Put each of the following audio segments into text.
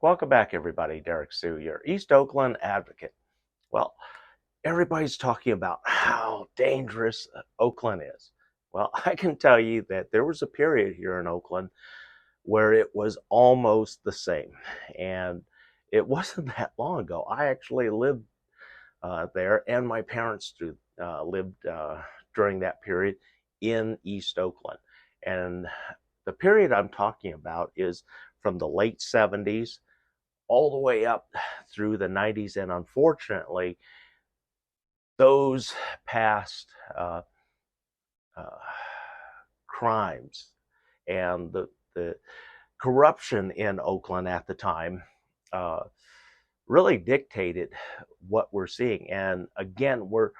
Welcome back, everybody. Derrick Soo, your East Oakland advocate. Well, everybody's talking about how dangerous Oakland is. Well, I can tell you that there was a period here in Oakland where it was almost the same. And it wasn't that long ago. I actually lived there, and my parents lived during that period in East Oakland. And the period I'm talking about is from the late 70s all the way up through the 90s. And unfortunately, those past uh, crimes and the corruption in Oakland at the time uh, really dictated what we're seeing. And again, we're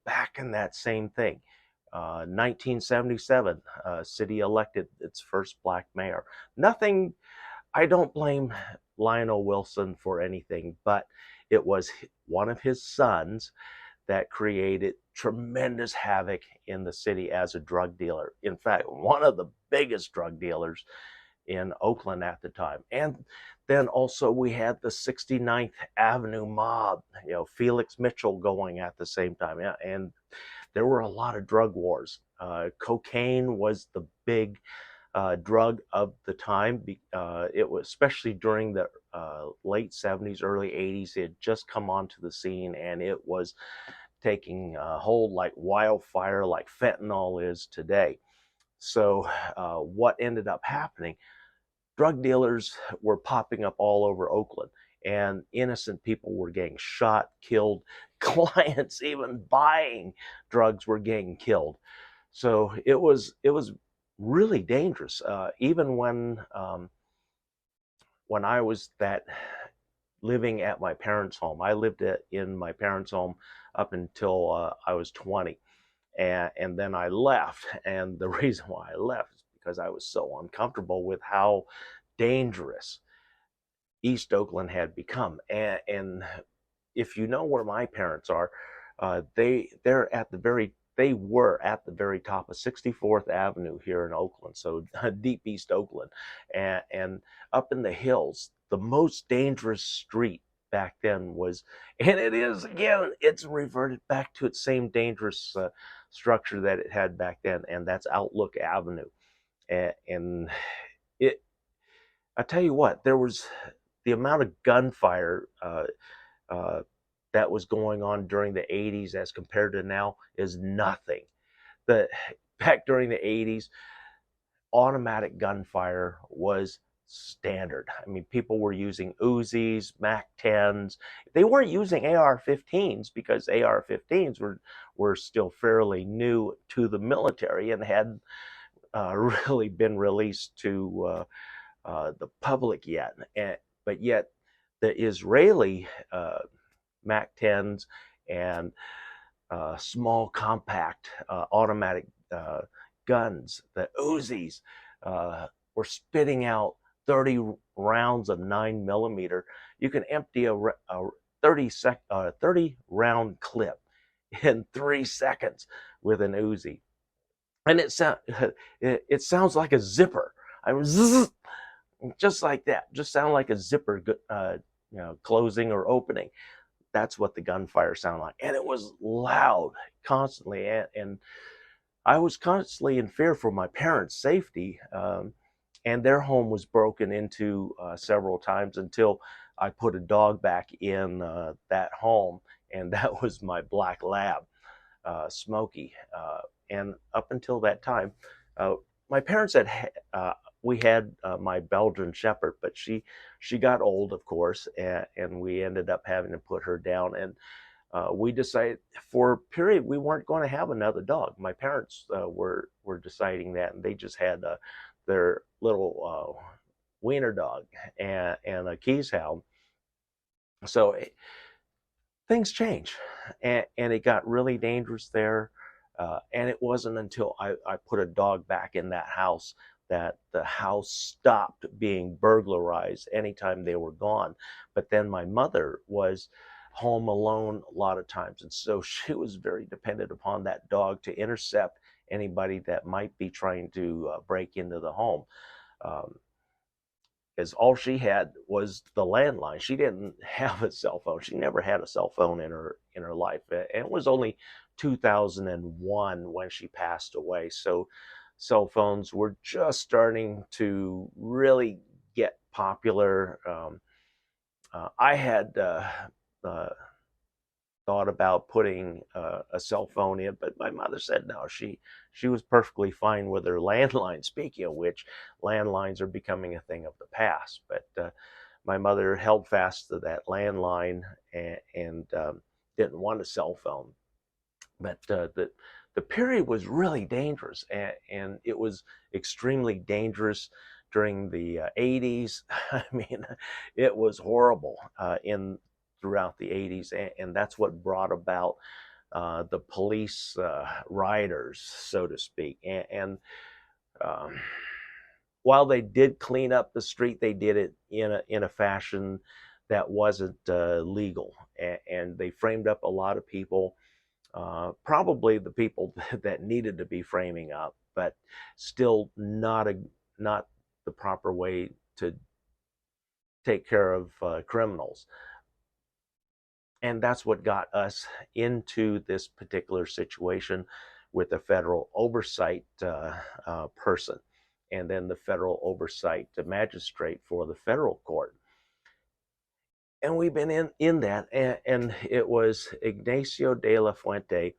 back in that same thing. 1977, city elected its first black mayor. Nothing. I don't blame Lionel Wilson for anything, but it was one of his sons that created tremendous havoc in the city as a drug dealer. In fact, one of the biggest drug dealers in Oakland at the time. And then also we had the 69th Avenue mob, Felix Mitchell going at the same time. Yeah, and there were a lot of drug wars. Cocaine was the big drug of the time. It was especially during the late 70s, early 80s. It had just come onto the scene, and it was taking hold like wildfire, like fentanyl is today. So what ended up happening, drug dealers were popping up all over Oakland, and innocent people were getting shot, killed. Clients even buying drugs were getting killed. So it was really dangerous. Even when I was living at my parents' home, I lived in my parents' home up until I was 20, and then I left. And the reason why I left is because I was so uncomfortable with how dangerous East Oakland had become. And if you know where my parents are, they were at the very top of 64th Avenue here in Oakland, so deep East Oakland, and up in the hills. The most dangerous street back then was, and it is again, it's reverted back to its same dangerous structure that it had back then, and that's Outlook Avenue. And it, I tell you what, there was the amount of gunfire uh, that was going on during the 80s as compared to now is nothing. The Back during the 80s, automatic gunfire was standard. I mean, people were using Uzis, Mac 10s. They weren't using AR-15s because AR-15s were still fairly new to the military and had really been released to the public yet. But yet, the Israeli Mac 10s and small compact automatic guns, the Uzis, were spitting out 30 rounds of 9 millimeter. You can empty a 30 round clip in 3 seconds with an Uzi, and it sounds like a zipper. I mean, zzz, just like that, just sound like a zipper, closing or opening. That's what the gunfire sounded like, and it was loud constantly, and I was constantly in fear for my parents' safety. And their home was broken into several times until I put a dog back in that home, and that was my black lab, Smokey. And up until that time, uh, my parents we had my Belgian Shepherd, but she got old, of course, and we ended up having to put her down. And we decided for a period we weren't going to have another dog. My parents were deciding that, and they just had their little wiener dog and a Keys Hound. So things change, and it got really dangerous there. And it wasn't until I put a dog back in that house that the house stopped being burglarized anytime they were gone. But then my mother was home alone a lot of times, and so she was very dependent upon that dog to intercept anybody that might be trying to break into the home. Um, Because all she had was the landline. She didn't have a cell phone. She never had a cell phone in her life. And it was only 2001 when she passed away. So cell phones were just starting to really get popular. I had uh, thought about putting a cell phone in, but my mother said no. She was perfectly fine with her landline. Speaking of which, landlines are becoming a thing of the past. But my mother held fast to that landline and didn't want a cell phone. But the period was really dangerous, and it was extremely dangerous during the 80s. I mean, it was horrible in throughout the 80s, and that's what brought about the police riders, so to speak. Um, while they did clean up the street, they did it in a fashion that wasn't legal, and they framed up a lot of people, probably the people that needed to be framing up, but still not the proper way to take care of criminals. And that's what got us into this particular situation with the federal oversight person, and then the federal oversight magistrate for the federal court. And we've been in that, and it was Ignacio de la Fuente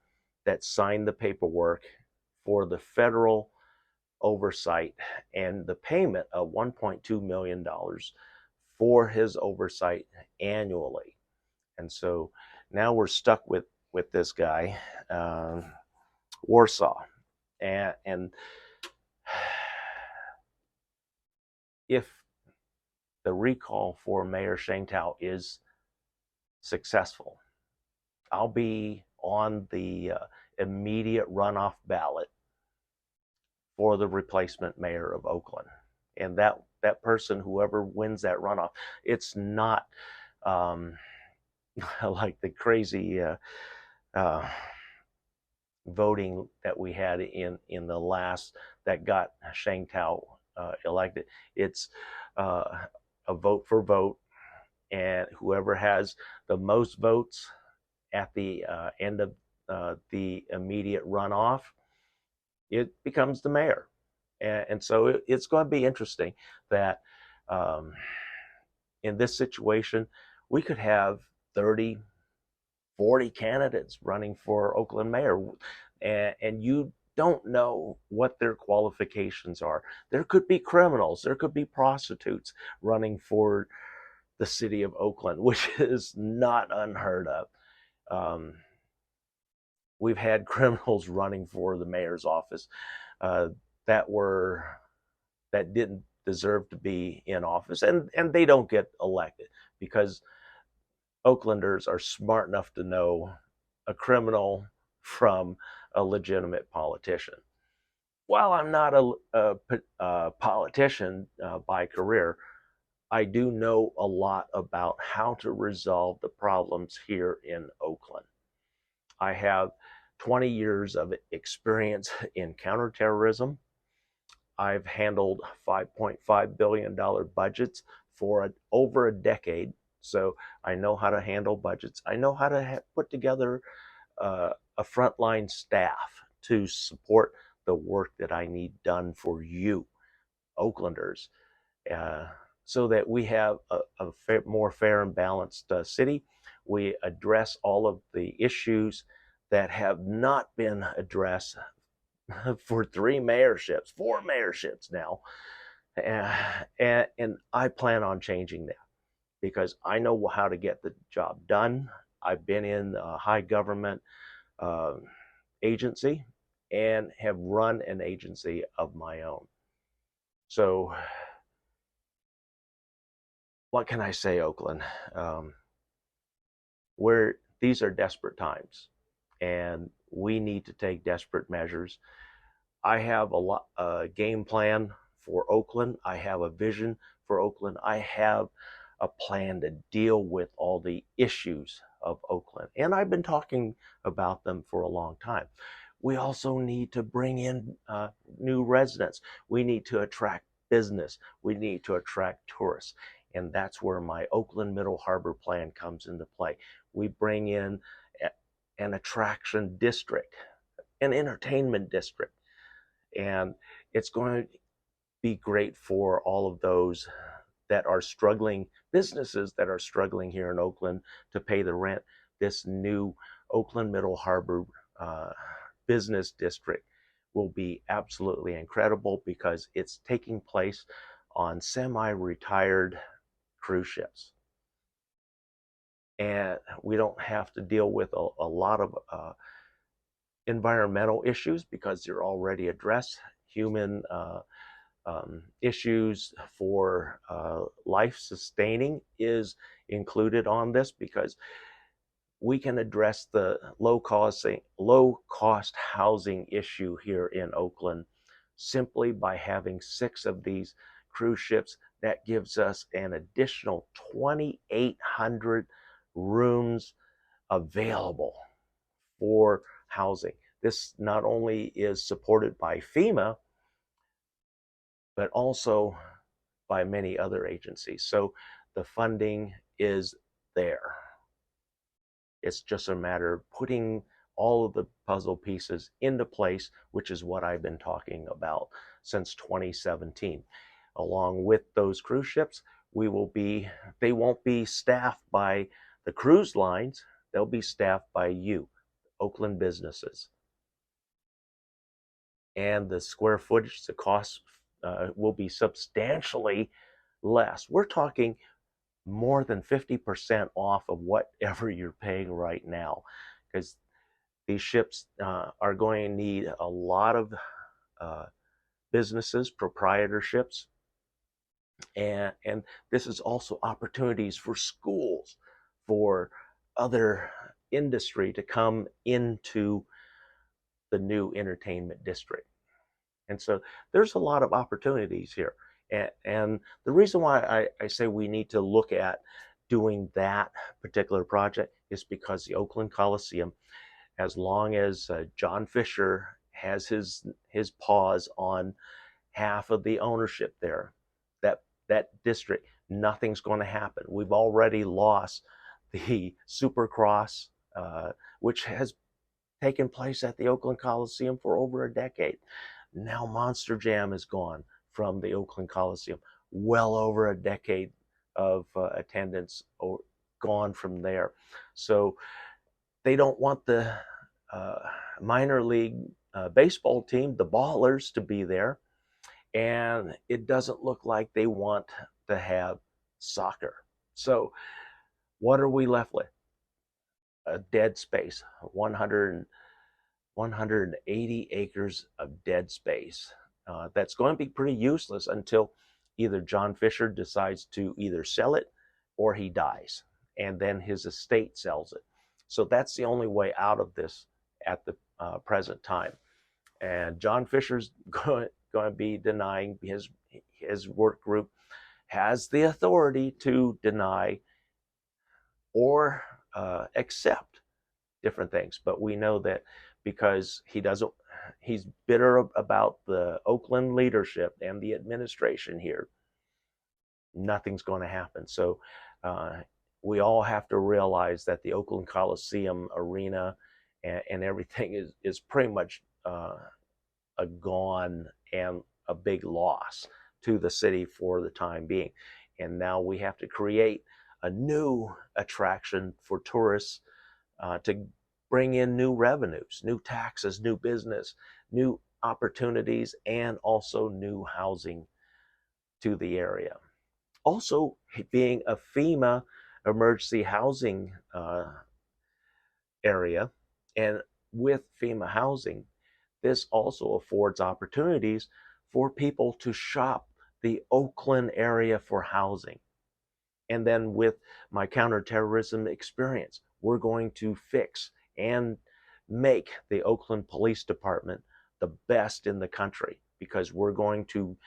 that signed the paperwork for the federal oversight and the payment of $1.2 million for his oversight annually. And so now we're stuck with this guy, Warsaw, and if the recall for Mayor Sheng Tao is successful, I'll be on the immediate runoff ballot for the replacement mayor of Oakland. And that person, whoever wins that runoff, it's not like the crazy voting that we had in the last that got Sheng Tao elected. It's a vote for vote, and whoever has the most votes at the end of the immediate runoff, it becomes the mayor. And so it's going to be interesting that in this situation, we could have 30, 40 candidates running for Oakland mayor, and you don't know what their qualifications are. There could be criminals, there could be prostitutes running for the city of Oakland, which is not unheard of. We've had criminals running for the mayor's office that didn't deserve to be in office, and they don't get elected because Oaklanders are smart enough to know a criminal from a legitimate politician. While I'm not a politician by career, I do know a lot about how to resolve the problems here in Oakland. I have 20 years of experience in counterterrorism. I've handled $5.5 billion budgets for over a decade. So I know how to handle budgets. I know how to put together a frontline staff to support the work that I need done for you, Oaklanders, so that we have a more fair and balanced city. We address all of the issues that have not been addressed for 4 mayorships now. And I plan on changing that because I know how to get the job done. I've been in a high government agency and have run an agency of my own. So what can I say, Oakland? These are desperate times, and we need to take desperate measures. I have a game plan for Oakland. I have a vision for Oakland. I have a plan to deal with all the issues of Oakland, and I've been talking about them for a long time. We also need to bring in new residents. We need to attract business. We need to attract tourists. And that's where my Oakland Middle Harbor plan comes into play. We bring in an attraction district, an entertainment district, and it's going to be great for all of those that are struggling, businesses that are struggling here in Oakland to pay the rent. This new Oakland Middle Harbor business district will be absolutely incredible because it's taking place on semi-retired cruise ships. And we don't have to deal with a lot of environmental issues because they're already addressed. Human issues for life sustaining is included on this because we can address the low cost housing issue here in Oakland simply by having 6 of these cruise ships. That gives us an additional 2,800 rooms available for housing. This not only is supported by FEMA, but also by many other agencies. So the funding is there. It's just a matter of putting all of the puzzle pieces into place, which is what I've been talking about since 2017. Along with those cruise ships, they won't be staffed by the cruise lines, they'll be staffed by you, Oakland businesses. And the square footage, the cost will be substantially less. We're talking more than 50% off of whatever you're paying right now, because these ships are going to need a lot of businesses, proprietorships, and this is also opportunities for schools, for other industry to come into the new entertainment district. And so there's a lot of opportunities here. And the reason why I say we need to look at doing that particular project is because the Oakland Coliseum, as long as John Fisher has his paws on half of the ownership there, that district, nothing's going to happen. We've already lost the Supercross, which has taken place at the Oakland Coliseum for over a decade. Now Monster Jam is gone from the Oakland Coliseum. Well over a decade of attendance gone from there. So they don't want the minor league baseball team, the Ballers, to be there. And it doesn't look like they want to have soccer. So what are we left with? A dead space, 180 acres of dead space. That's going to be pretty useless until either John Fisher decides to either sell it or he dies, and then his estate sells it. So that's the only way out of this at the present time. And John Fisher's going to be denying. His work group has the authority to deny or accept different things. But we know that because he's bitter about the Oakland leadership and the administration here, nothing's going to happen. So we all have to realize that the Oakland Coliseum arena and everything is pretty much a gone and a big loss to the city for the time being. And now we have to create a new attraction for tourists to bring in new revenues, new taxes, new business, new opportunities, and also new housing to the area. Also, being a FEMA emergency housing area, and with FEMA housing, this also affords opportunities for people to shop the Oakland area for housing. And then with my counterterrorism experience, we're going to fix and make the Oakland Police Department the best in the country, because we're going to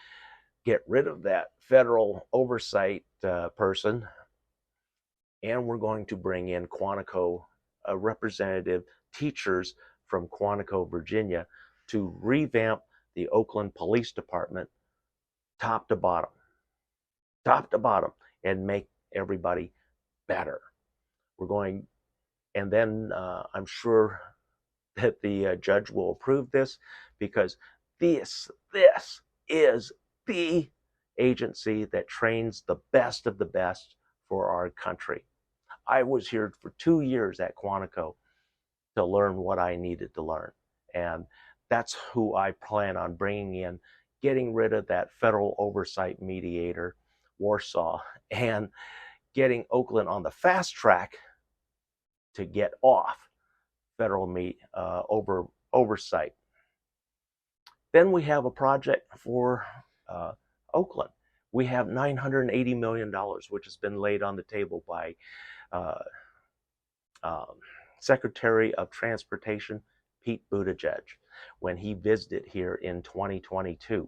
get rid of that federal oversight person, and we're going to bring in Quantico, representative teachers from Quantico, Virginia, to revamp the Oakland Police Department top to bottom, top to bottom, and make everybody better. We're going, and then I'm sure that the judge will approve this, because this is the agency that trains the best of the best for our country. I was here for 2 years at Quantico to learn what I needed to learn, and that's who I plan on bringing in, getting rid of that federal oversight mediator, Warsaw, and getting Oakland on the fast track to get off federal oversight. Then we have a project for Oakland. We have $980 million, which has been laid on the table by Secretary of Transportation Pete Buttigieg when he visited here in 2022.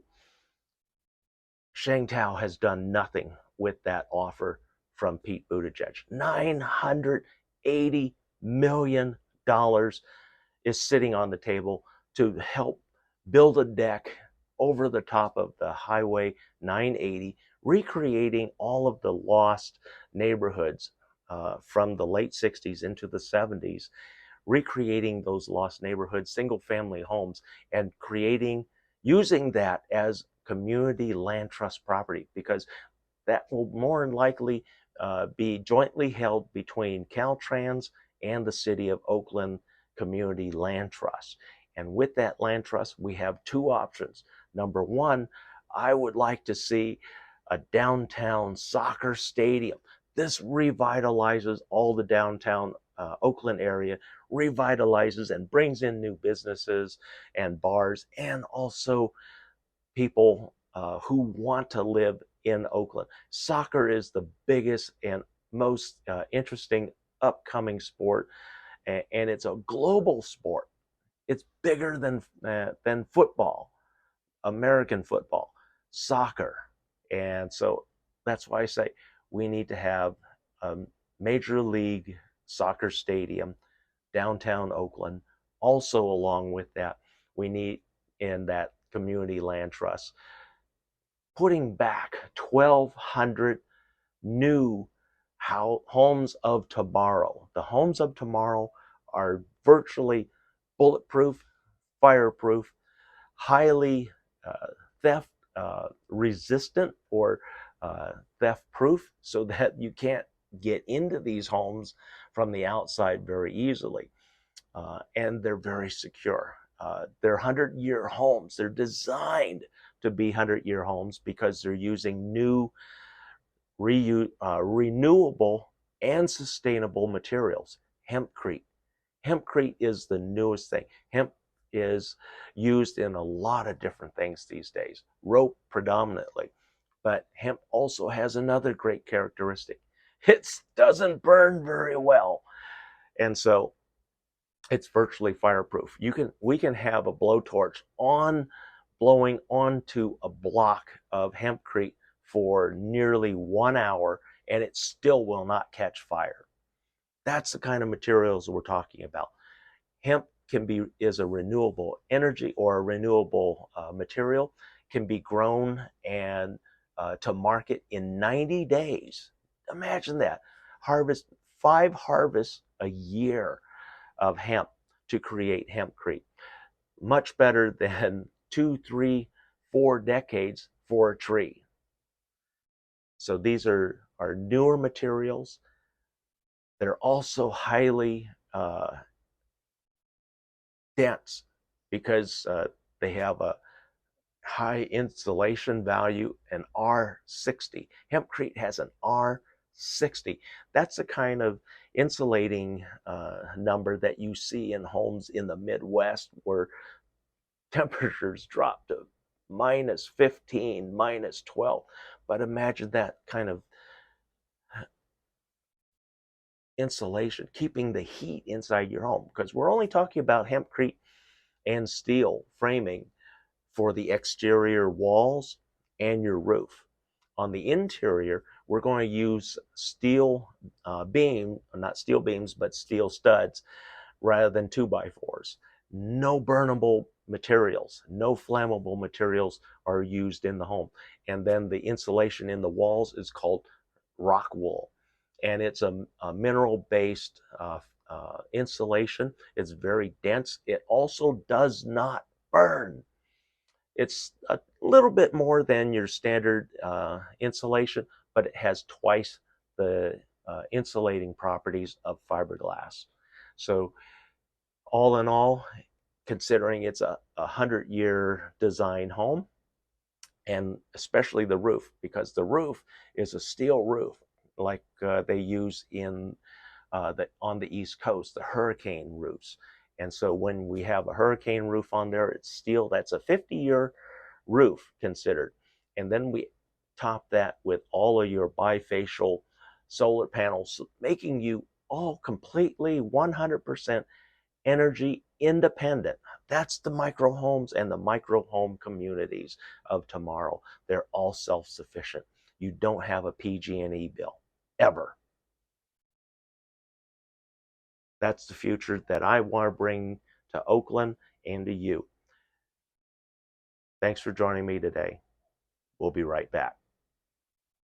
Sheng Tao has done nothing with that offer from Pete Buttigieg. $980 million is sitting on the table to help build a deck over the top of the Highway 980, recreating all of the lost neighborhoods from the late 60s into the 70s, recreating those lost neighborhoods, single-family homes, and using that as community land trust property, because that will more than likely be jointly held between Caltrans and the City of Oakland Community Land Trust. And with that land trust, we have two options. Number one, I would like to see a downtown soccer stadium. This revitalizes all the downtown Oakland area, revitalizes and brings in new businesses and bars, and also people who want to live in Oakland. Soccer is the biggest and most interesting upcoming sport, and it's a global sport. It's bigger than football, American football, soccer. And so that's why I say we need to have a major league soccer stadium downtown Oakland. Also, along with that, we need, in that community land trust, putting back 1,200 new homes of tomorrow. The homes of tomorrow are virtually bulletproof, fireproof, highly theft resistant, or theft proof, so that you can't get into these homes from the outside very easily. And they're very secure. They're 100-year homes. They're designed to be 100-year homes because they're using new, renewable, and sustainable materials. Hempcrete. Hempcrete is the newest thing. Hemp is used in a lot of different things these days, rope predominantly. But hemp also has another great characteristic. It doesn't burn very well. And so it's virtually fireproof. We can have a blowtorch blowing onto a block of hempcrete for nearly 1 hour, and it still will not catch fire. That's the kind of materials we're talking about. Hemp is a renewable energy, or a renewable material, can be grown and to market in 90 days. Imagine that. 5 harvests a year of hemp to create hempcrete. Much better than 2, 3, 4 decades for a tree. So these are newer materials. They're also highly dense, because they have a high insulation value, an R60. Hempcrete has an R60. That's the kind of insulating number that you see in homes in the Midwest, where temperatures drop to -15, -12. But imagine that kind of insulation, keeping the heat inside your home, because we're only talking about hempcrete and steel framing for the exterior walls and your roof. On the interior, we're going to use steel not steel beams, but steel studs rather than 2x4s. no burnable materials, no flammable materials are used in the home. And then the insulation in the walls is called rock wool, and it's a mineral-based insulation. It's very dense. It also does not burn. It's a little bit more than your standard insulation, but it has twice the insulating properties of fiberglass. So all in all, considering it's a 100-year design home, and especially the roof, because the roof is a steel roof like they use in on the East Coast, the hurricane roofs. And so when we have a hurricane roof on there, it's steel. That's a 50-year roof considered. And then we top that with all of your bifacial solar panels, making you all completely 100% energy independent. That's the micro homes and the micro home communities of tomorrow. They're all self-sufficient. You don't have a PG&E bill, ever. That's the future that I want to bring to Oakland and to you. Thanks for joining me today. We'll be right back.